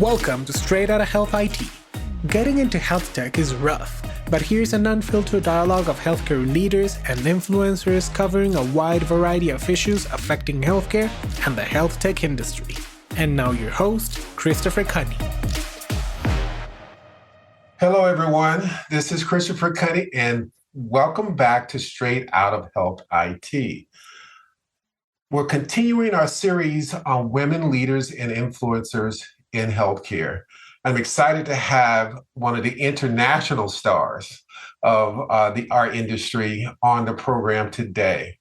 Welcome to Straight Outta Health IT. Getting into health tech is rough, but here's an unfiltered dialogue of healthcare leaders and influencers covering a wide variety of issues affecting healthcare and the health tech industry. And now your host, Christopher Cunny. Hello, everyone. This is Christopher Cunny, and welcome back to Straight Out of Health IT. We're continuing our series on women leaders and influencers in healthcare. I'm excited to have one of the international stars of our industry on the program today,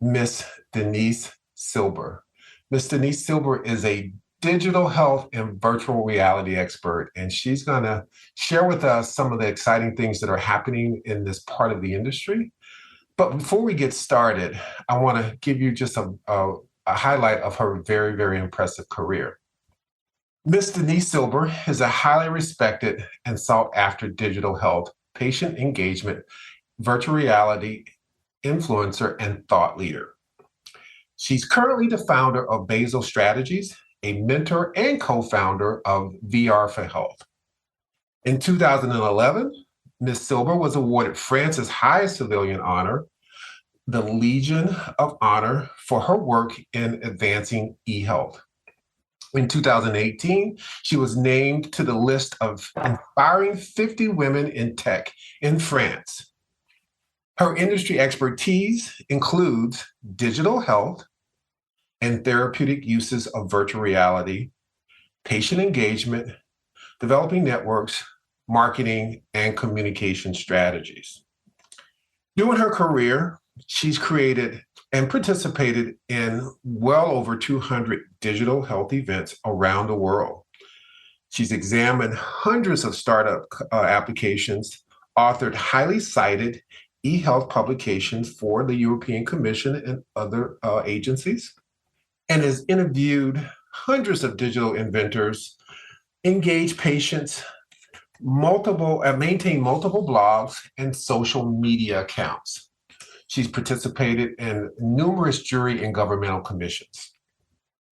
Miss Denise Silber. Miss Denise Silber is a digital health and virtual reality expert, and she's going to share with us some of the exciting things that are happening in this part of the industry. But before we get started, I want to give you just a highlight of her very, very impressive career. Miss Denise Silber is a highly respected and sought-after digital health, patient engagement, virtual reality influencer, and thought leader. She's currently the founder of Basel Strategies, a mentor and co-founder of VR for Health. In 2011, Ms. Silber was awarded France's highest civilian honor, the Legion of Honor, for her work in advancing e-health. In 2018, she was named to the list of inspiring 50 women in tech in France. Her industry expertise includes digital health and therapeutic uses of virtual reality, patient engagement, developing networks, marketing, and communication strategies. During her career, she's created and participated in well over 200 digital health events around the world. She's examined hundreds of startup applications, authored highly cited e-health publications for the European Commission and other agencies, and has interviewed hundreds of digital inventors, engaged patients, maintained multiple blogs and social media accounts. She's participated in numerous jury and governmental commissions.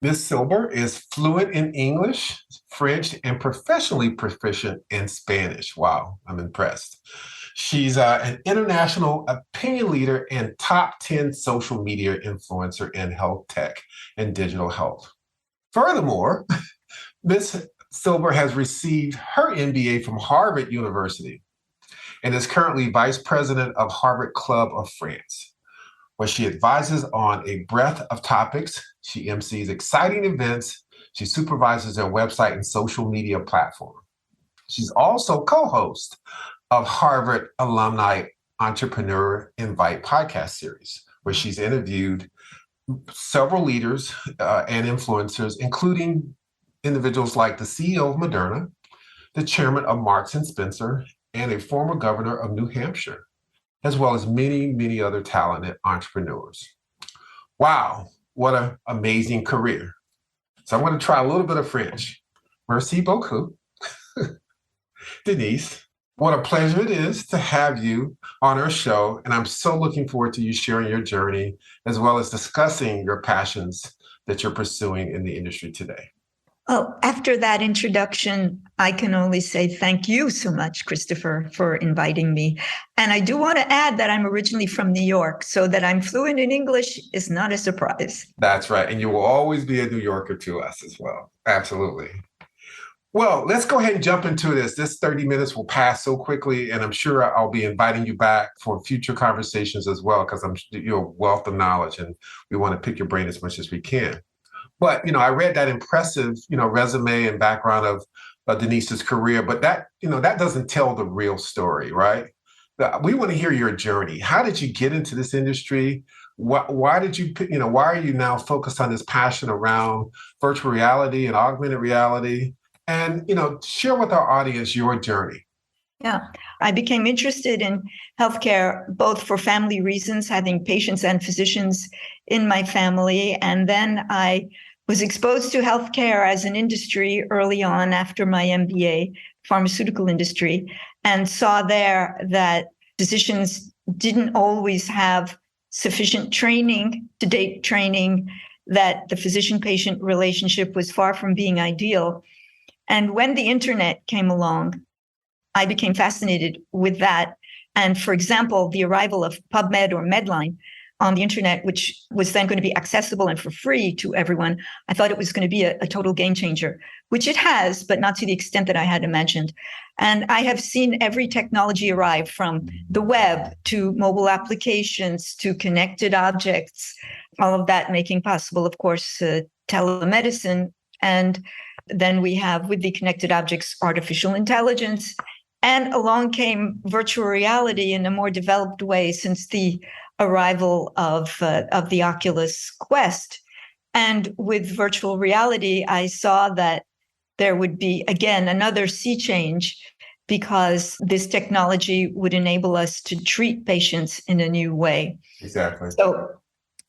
Ms. Silber is fluent in English, French, and professionally proficient in Spanish. Wow, I'm impressed. She's an international opinion leader and top 10 social media influencer in health tech and digital health. Furthermore, Ms. Silber has received her MBA from Harvard University and is currently vice president of Harvard Club of France, where she advises on a breadth of topics. She MCs exciting events. She supervises their website and social media platform. She's also co-host of Harvard Alumni Entrepreneur Invite podcast series, where she's interviewed several leaders and influencers, including individuals like the CEO of Moderna, the chairman of Marks and Spencer, and a former governor of New Hampshire, as well as many, many other talented entrepreneurs. Wow, what an amazing career. So I'm going to try a little bit of French. Merci beaucoup. Denise, what a pleasure it is to have you on our show, and I'm so looking forward to you sharing your journey, as well as discussing your passions that you're pursuing in the industry today. Well, after that introduction, I can only say thank you so much, Christopher, for inviting me. And I do want to add that I'm originally from New York, so that I'm fluent in English is not a surprise. That's right. And you will always be a New Yorker to us as well. Absolutely. Well, let's go ahead and jump into this. This 30 minutes will pass so quickly, and I'm sure I'll be inviting you back for future conversations as well, because you're a wealth of knowledge, and we want to pick your brain as much as we can. But, I read that impressive, resume and background of Denise's career, but that doesn't tell the real story, right? We want to hear your journey. How did you get into this industry? Why did you, why are you now focused on this passion around virtual reality and augmented reality? And, share with our audience your journey. Yeah, I became interested in healthcare, both for family reasons, having patients and physicians in my family. And then I was exposed to healthcare as an industry early on after my MBA, pharmaceutical industry, and saw there that physicians didn't always have sufficient training, to-date training, that the physician-patient relationship was far from being ideal. And when the internet came along, I became fascinated with that. And for example, the arrival of PubMed or Medline on the internet, which was then going to be accessible and for free to everyone, I thought it was going to be a total game changer, which it has, but not to the extent that I had imagined. And I have seen every technology arrive, from the web to mobile applications to connected objects, all of that making possible, of course, telemedicine. And then we have, with the connected objects, artificial intelligence. And along came virtual reality in a more developed way since the arrival of the Oculus Quest. And with virtual reality, I saw that there would be, again, another sea change, because this technology would enable us to treat patients in a new way. Exactly. So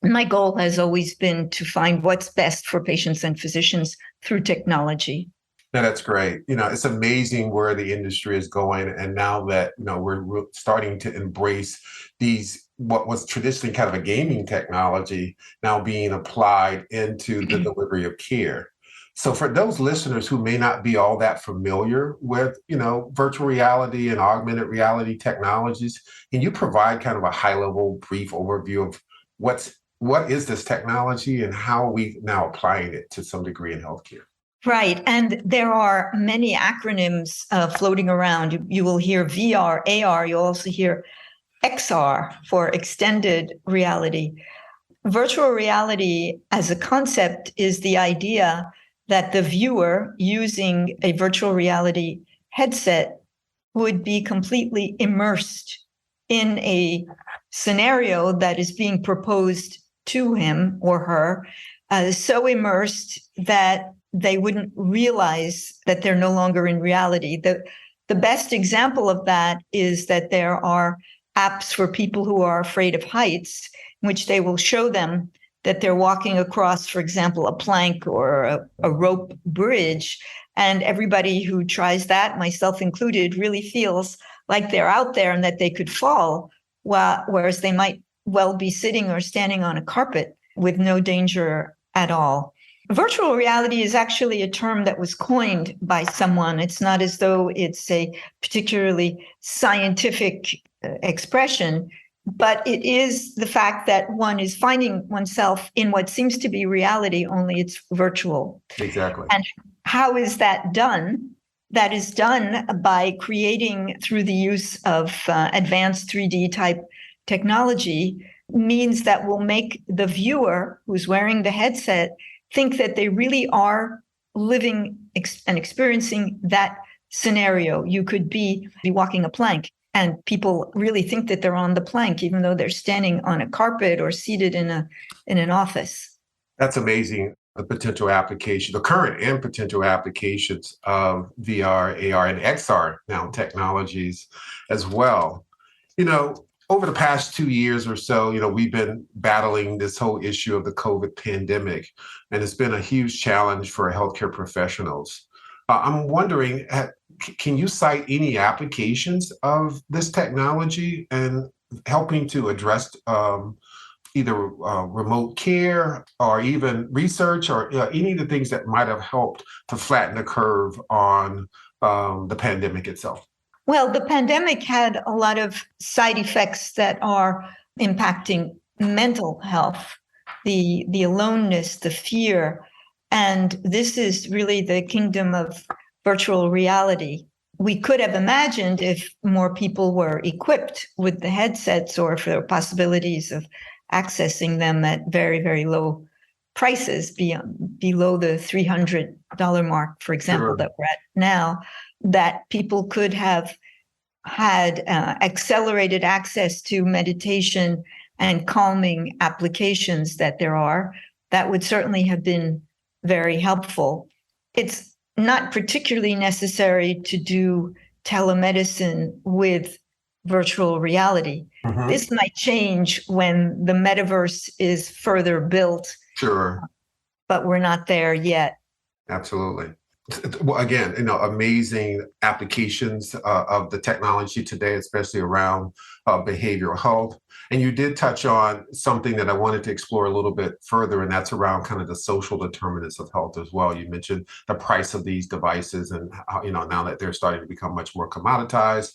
my goal has always been to find what's best for patients and physicians through technology. No, that's great. It's amazing where the industry is going. And now that, we're starting to embrace these, what was traditionally kind of a gaming technology, now being applied into the delivery of care. So for those listeners who may not be all that familiar with, virtual reality and augmented reality technologies, can you provide kind of a high level, brief overview of what is this technology and how are we now applying it to some degree in healthcare? Right. And there are many acronyms floating around. You will hear VR, AR, you'll also hear XR for extended reality. Virtual reality as a concept is the idea that the viewer using a virtual reality headset would be completely immersed in a scenario that is being proposed to him or her, so immersed that they wouldn't realize that they're no longer in reality. The best example of that is that there are apps for people who are afraid of heights, in which they will show them that they're walking across, for example, a plank or a rope bridge. And everybody who tries that, myself included, really feels like they're out there and that they could fall, whereas they might well be sitting or standing on a carpet with no danger at all. Virtual reality is actually a term that was coined by someone. It's not as though it's a particularly scientific expression, but it is the fact that one is finding oneself in what seems to be reality, only it's virtual. Exactly. And how is that done? That is done by creating, through the use of advanced 3D type technology, means that will make the viewer who's wearing the headset think that they really are living and experiencing that scenario. You could be walking a plank and people really think that they're on the plank, even though they're standing on a carpet or seated in an office. That's amazing. The potential application, the current and potential applications of VR, AR, and XR now technologies as well. Over the past 2 years or so, we've been battling this whole issue of the COVID pandemic, and it's been a huge challenge for healthcare professionals. I'm wondering, can you cite any applications of this technology and helping to address either remote care or even research or any of the things that might have helped to flatten the curve on the pandemic itself? Well, the pandemic had a lot of side effects that are impacting mental health, the aloneness, the fear. And this is really the kingdom of virtual reality. We could have imagined, if more people were equipped with the headsets, or if there were possibilities of accessing them at very, very low prices, below the $300 mark, for example, Sure. that we're at now, that people could have had accelerated access to meditation and calming applications that there are. That would certainly have been very helpful. It's not particularly necessary to do telemedicine with virtual reality. Mm-hmm. This might change when the metaverse is further built. Sure. But we're not there yet. Absolutely. Well, again, amazing applications of the technology today, especially around behavioral health. And you did touch on something that I wanted to explore a little bit further, and that's around kind of the social determinants of health as well. You mentioned the price of these devices, and how, now that they're starting to become much more commoditized,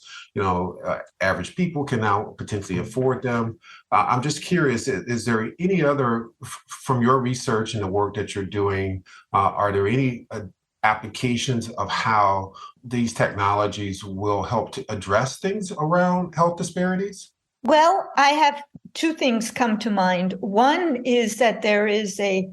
average people can now potentially afford them. I'm just curious, is there any other, from your research and the work that you're doing, are there any applications of how these technologies will help to address things around health disparities? Well, I have two things come to mind. One is that there is a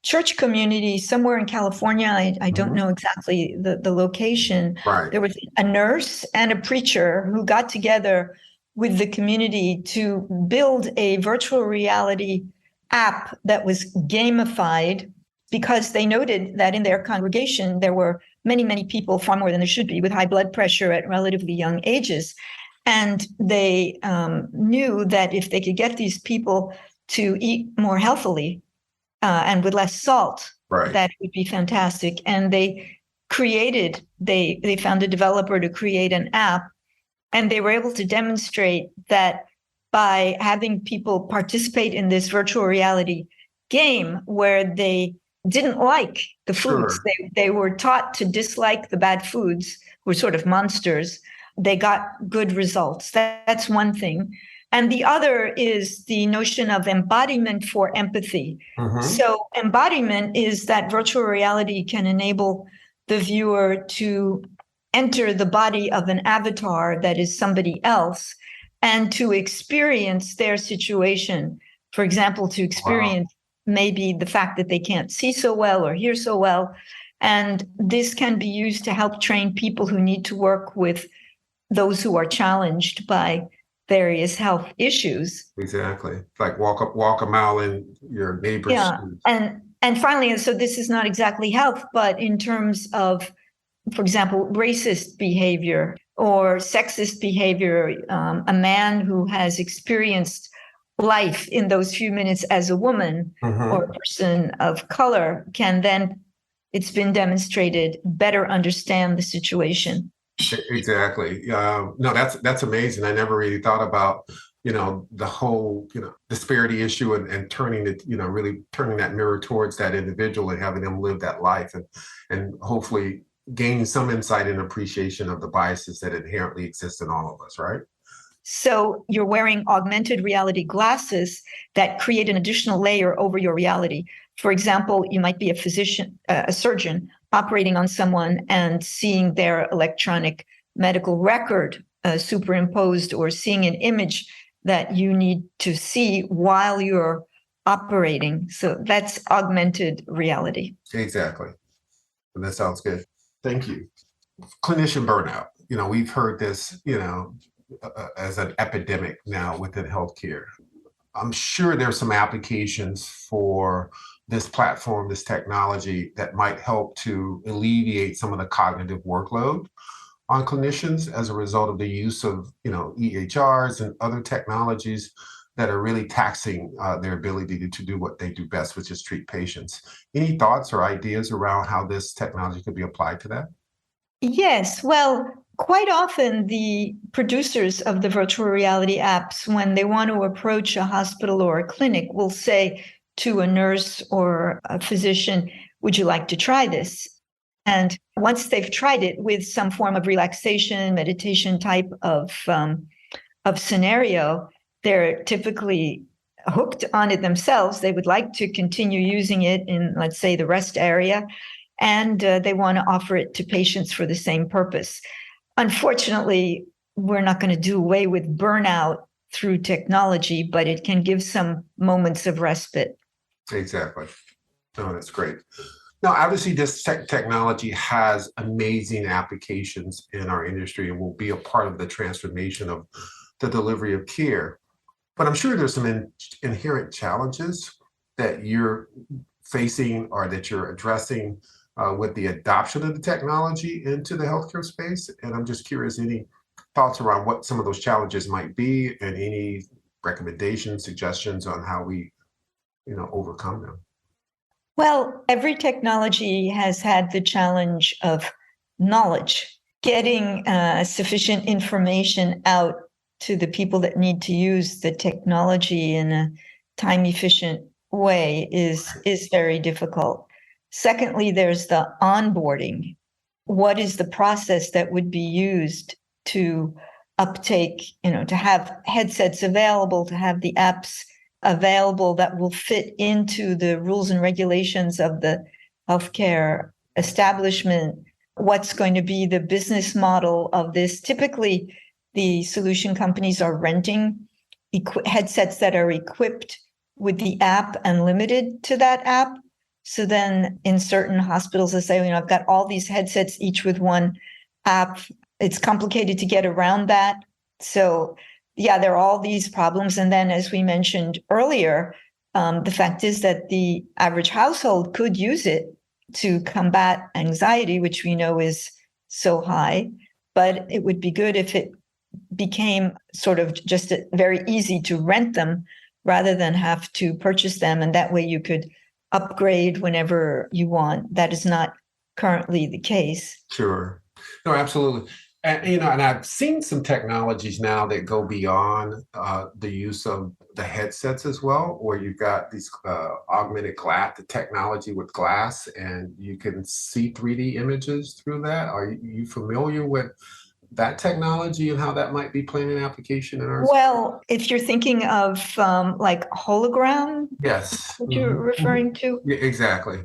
church community somewhere in California. I don't know exactly the location. Right. There was a nurse and a preacher who got together with the community to build a virtual reality app that was gamified, because they noted that in their congregation, there were many, many people, far more than there should be, with high blood pressure at relatively young ages. And they knew that if they could get these people to eat more healthily and with less salt, Right. that would be fantastic. And they found a developer to create an app, and they were able to demonstrate that by having people participate in this virtual reality game where they didn't like the foods. Sure. They were taught to dislike the bad foods, were sort of monsters. They got good results. That's one thing. And the other is the notion of embodiment for empathy. So embodiment is that virtual reality can enable the viewer to enter the body of an avatar that is somebody else and to experience their situation. For example, to experience maybe the fact that they can't see so well or hear so well. And this can be used to help train people who need to work with those who are challenged by various health issues. Exactly. Like walk a mile in your neighbor's shoes. And finally, and so this is not exactly health, but in terms of, for example, racist behavior or sexist behavior, a man who has experienced life in those few minutes as a woman or a person of color can then, it's been demonstrated, better understand the situation. Exactly. No, that's amazing. I never really thought about, the whole, disparity issue and turning it, really turning that mirror towards that individual and having them live that life and hopefully gaining some insight and appreciation of the biases that inherently exist in all of us, right? So you're wearing augmented reality glasses that create an additional layer over your reality. For example, you might be a physician, a surgeon operating on someone and seeing their electronic medical record superimposed, or seeing an image that you need to see while you're operating. So that's augmented reality. Exactly. And that sounds good. Thank you. Clinician burnout. We've heard this, as an epidemic now within healthcare. I'm sure there's some applications for this platform, this technology that might help to alleviate some of the cognitive workload on clinicians as a result of the use of, EHRs and other technologies that are really taxing their ability to do what they do best, which is treat patients. Any thoughts or ideas around how this technology could be applied to that? Yes, well, quite often the producers of the virtual reality apps, when they want to approach a hospital or a clinic, will say to a nurse or a physician, would you like to try this? And once they've tried it with some form of relaxation, meditation type of scenario, they're typically hooked on it themselves. They would like to continue using it in, let's say, the rest area, and they want to offer it to patients for the same purpose. Unfortunately, we're not going to do away with burnout through technology, but it can give some moments of respite. Exactly. Oh, that's great. Now, obviously, this technology has amazing applications in our industry and will be a part of the transformation of the delivery of care. But I'm sure there's some inherent challenges that you're facing or that you're addressing with the adoption of the technology into the healthcare space. And I'm just curious, any thoughts around what some of those challenges might be and any recommendations, suggestions on how we, overcome them? Well, every technology has had the challenge of knowledge, getting sufficient information out to the people that need to use the technology in a time efficient way is very difficult. Secondly, there's the onboarding. What is the process that would be used to uptake, to have headsets available, to have the apps available that will fit into the rules and regulations of the healthcare establishment? What's going to be the business model of this? Typically, the solution companies are renting headsets that are equipped with the app and limited to that app. So then in certain hospitals, they say, I've got all these headsets, each with one app. It's complicated to get around that. So yeah, there are all these problems. And then, as we mentioned earlier, the fact is that the average household could use it to combat anxiety, which we know is so high. But it would be good if it became sort of just very easy to rent them rather than have to purchase them. And that way you could upgrade whenever you want. That is not currently the case. Sure. No, absolutely. And, and I've seen some technologies now that go beyond the use of the headsets as well, where you've got these augmented glass, the technology with glass, and you can see 3D images through that. Are you familiar with that technology and how that might be playing an application in our? Well, if you're thinking of like hologram, Yes. what you're referring to? Yeah, exactly.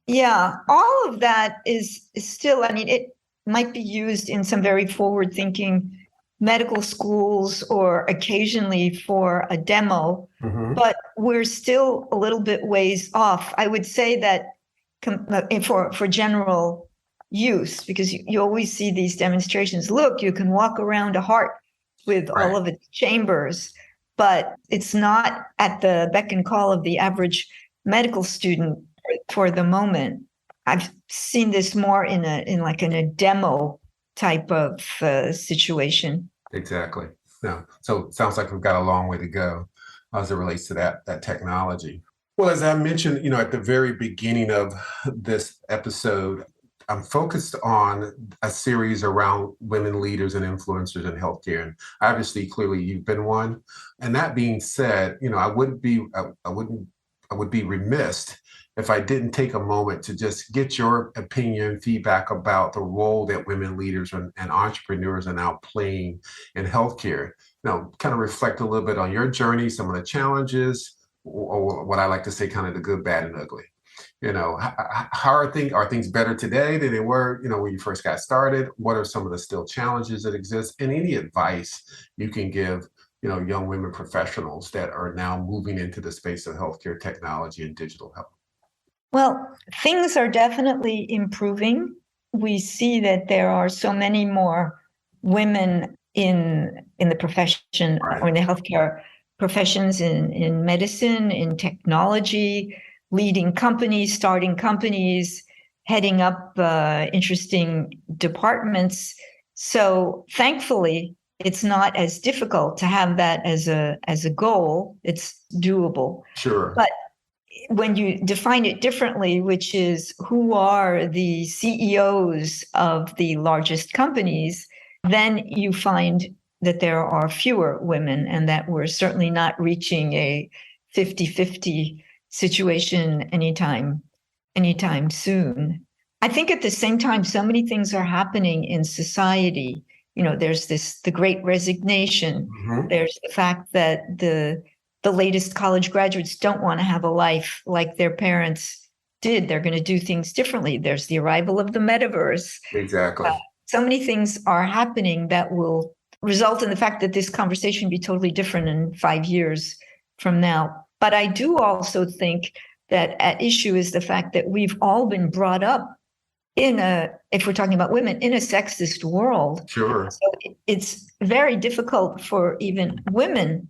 Yeah, all of that is still, it might be used in some very forward-thinking medical schools or occasionally for a demo, but we're still a little bit ways off. I would say that for general use, because you always see these demonstrations. Look, you can walk around a heart with all of its chambers, but it's not at the beck and call of the average medical student for the moment. I've seen this more in a demo type of situation. Exactly. No. So it sounds like we've got a long way to go as it relates to that technology. Well, as I mentioned, at the very beginning of this episode, I'm focused on a series around women leaders and influencers in healthcare. And obviously, clearly you've been one. And that being said, I would be remiss if I didn't take a moment to just get your opinion, feedback about the role that women leaders and entrepreneurs are now playing in healthcare. Kind of reflect a little bit on your journey, some of the challenges, or what I like to say, kind of the good, bad, and ugly. How are things better today than they were, when you first got started? What are some of the still challenges that exist? And any advice you can give, young women professionals that are now moving into the space of healthcare technology and digital health? Well, things are definitely improving. We see that there are so many more women in the profession or in the healthcare professions, in medicine, in technology, leading companies, starting companies, heading up interesting departments. So thankfully, it's not as difficult to have that as a goal. It's doable. Sure. But when you define it differently, which is who are the CEOs of the largest companies, then you find that there are fewer women and that we're certainly not reaching a 50-50 situation anytime soon. I think at the same time, so many things are happening in society. There's the great resignation. There's the fact that the latest college graduates don't want to have a life like their parents did. They're going to do things differently. There's the arrival of the metaverse. Exactly. So many things are happening that will result in the fact that this conversation be totally different in 5 years from now. But I do also think that at issue is the fact that we've all been brought up if we're talking about women, in a sexist world. Sure. So it's very difficult for even women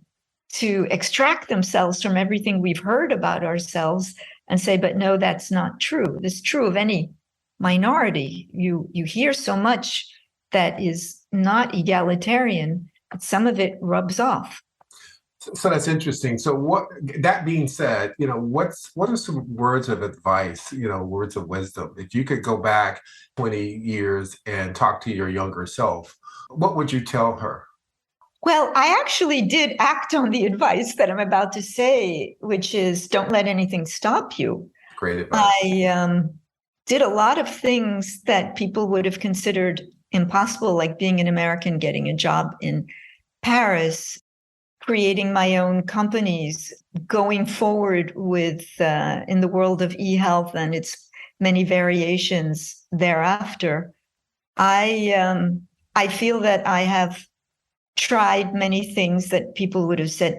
to extract themselves from everything we've heard about ourselves and say, but no, that's not true. It's true of any minority. You hear so much that is not egalitarian, but some of it rubs off. So that's interesting. So what that being said, what are some words of advice, words of wisdom? If you could go back 20 years and talk to your younger self, what would you tell her? Well, I actually did act on the advice that I'm about to say, which is don't let anything stop you. Great advice. I did a lot of things that people would have considered impossible, like being an American, getting a job in Paris, creating my own companies, going forward with in the world of e-health and its many variations thereafter. I feel that I have tried many things that people would have said,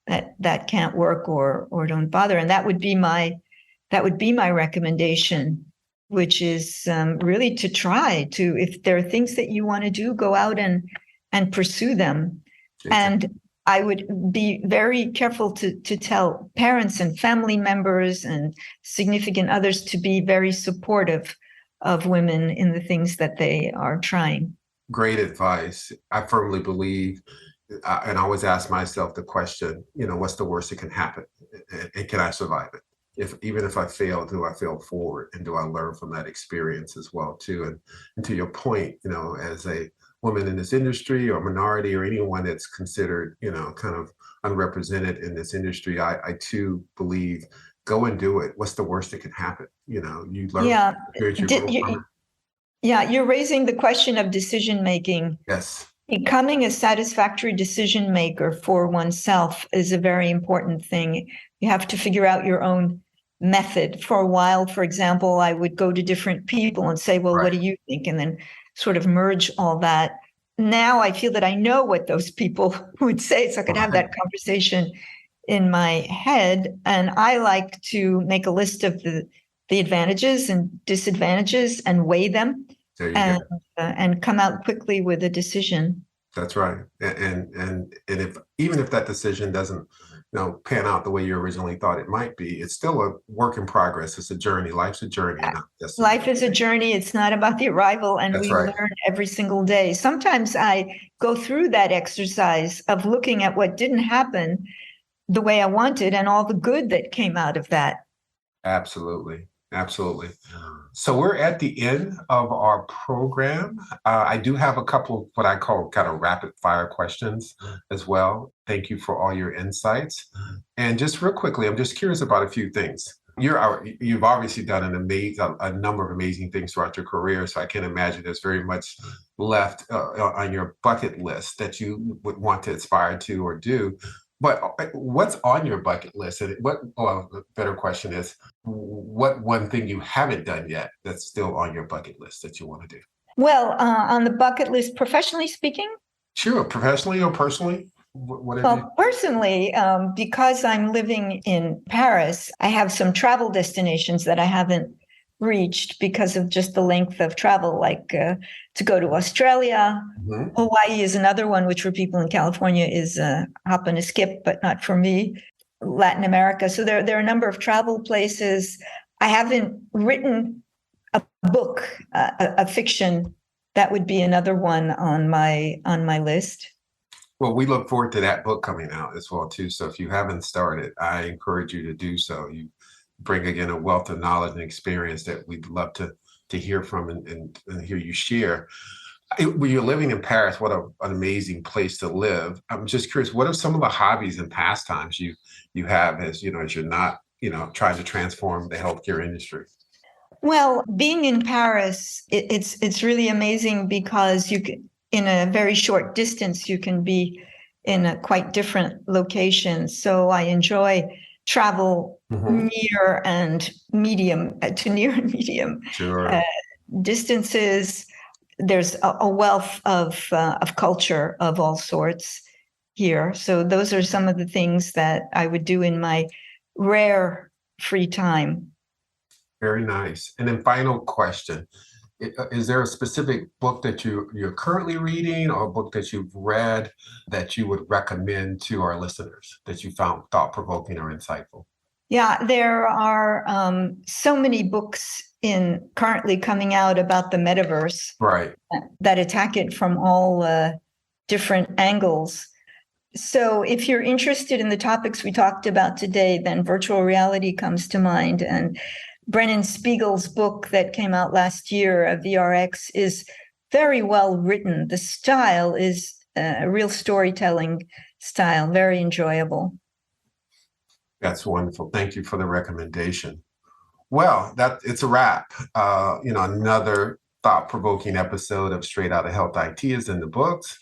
that can't work or don't bother, and that would be my recommendation, which is really to try to, if there are things that you want to do, go out and pursue them. And I would be very careful to tell parents and family members and significant others to be very supportive of women in the things that they are trying. Great advice. I firmly believe, and I always ask myself the question, what's the worst that can happen? And can I survive it? Even if I fail, do I fail forward? And do I learn from that experience as well, too? And to your point, as a woman in this industry or minority or anyone that's considered, kind of unrepresented in this industry, I too believe go and do it. What's the worst that can happen? You learn Yeah. from Yeah, you're raising the question of decision making. Yes. Becoming a satisfactory decision maker for oneself is a very important thing. You have to figure out your own method. For a while, for example, I would go to different people and say, well, Right. What do you think? And then sort of merge all that. Now I feel that I know what those people would say, so I could have that conversation in my head. And I like to make a list of the advantages and disadvantages and weigh them and come out quickly with a decision. That's right. And if that decision doesn't pan out the way you originally thought it might be, it's still a work in progress. It's a journey. Life's a journey. Life is a journey. It's not about the arrival, and we learn every single day. Sometimes I go through that exercise of looking at what didn't happen the way I wanted and all the good that came out of that. Absolutely. Absolutely. So we're at the end of our program. I do have a couple of what I call kind of rapid fire questions as well. Thank you for all your insights. And just real quickly, I'm just curious about a few things. You've obviously done a number of amazing things throughout your career. So I can imagine there's very much left on your bucket list that you would want to aspire to or do. But what's on your bucket list? And the better question is, what one thing you haven't done yet that's still on your bucket list that you want to do? Well, on the bucket list, professionally speaking? Sure, professionally or personally? Personally, because I'm living in Paris, I have some travel destinations that I haven't reached because of just the length of travel, like to go to Australia. Mm-hmm. Hawaii is another one, which for people in California is a hop and a skip, but not for me. Latin America. So there are a number of travel places. I haven't written a book, a fiction. That would be another one on my list. Well, we look forward to that book coming out as well, too. So if you haven't started, I encourage you to do so. You bring, again, a wealth of knowledge and experience that we'd love to hear from and hear you share. When you're living in Paris, what an amazing place to live. I'm just curious, what are some of the hobbies and pastimes you have as you're not, trying to transform the healthcare industry? Well, being in Paris, it's really amazing because you can, in a very short distance, you can be in a quite different location. So I enjoy travel near and medium Sure. Distances. There's a wealth of culture of all sorts here. So those are some of the things that I would do in my rare free time. Very nice. And then final question. Is there a specific book that you're currently reading or a book that you've read that you would recommend to our listeners that you found thought-provoking or insightful? Yeah, there are so many books currently coming out about the metaverse, right, that attack it from all different angles. So if you're interested in the topics we talked about today, then virtual reality comes to mind. And Brennan Spiegel's book that came out last year, VRX, is very well written. The style is a real storytelling style, very enjoyable. That's wonderful. Thank you for the recommendation. Well, it's a wrap. Another thought-provoking episode of Straight Outta Health IT is in the books.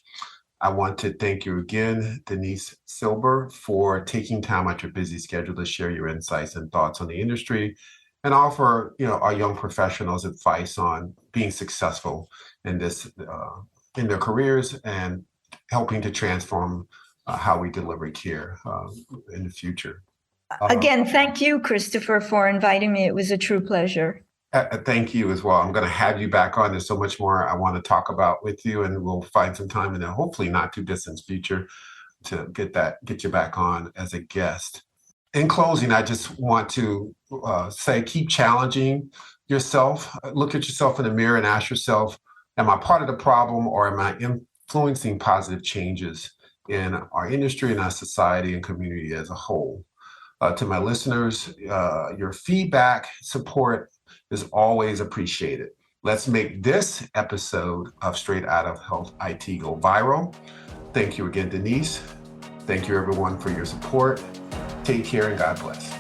I want to thank you again, Denise Silber, for taking time out your busy schedule to share your insights and thoughts on the industry and offer, our young professionals advice on being successful in this, in their careers and helping to transform how we deliver care in the future. Again, thank you, Christopher, for inviting me. It was a true pleasure. Thank you as well. I'm going to have you back on. There's so much more I want to talk about with you, and we'll find some time in the hopefully not too distant future to get you back on as a guest. In closing, I just want to say, keep challenging yourself. Look at yourself in the mirror and ask yourself, am I part of the problem, or am I influencing positive changes in our industry and our society and community as a whole? To my listeners, your feedback, support is always appreciated. Let's make this episode of Straight Out of Health IT go viral. Thank you again, Denise. Thank you, everyone, for your support. Take care and God bless.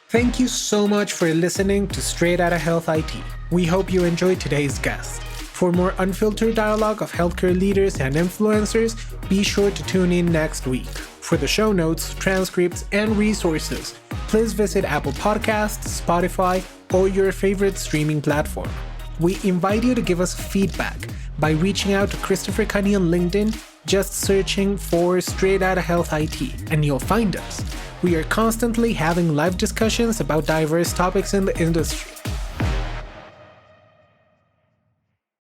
Thank you so much for listening to Straight Outta Health IT. We hope you enjoyed today's guest. For more unfiltered dialogue of healthcare leaders and influencers, be sure to tune in next week. For the show notes, transcripts, and resources, please visit Apple Podcasts, Spotify, or your favorite streaming platform. We invite you to give us feedback by reaching out to Christopher Cunny on LinkedIn, just searching for Straight Outta Health IT, and you'll find us. We are constantly having live discussions about diverse topics in the industry.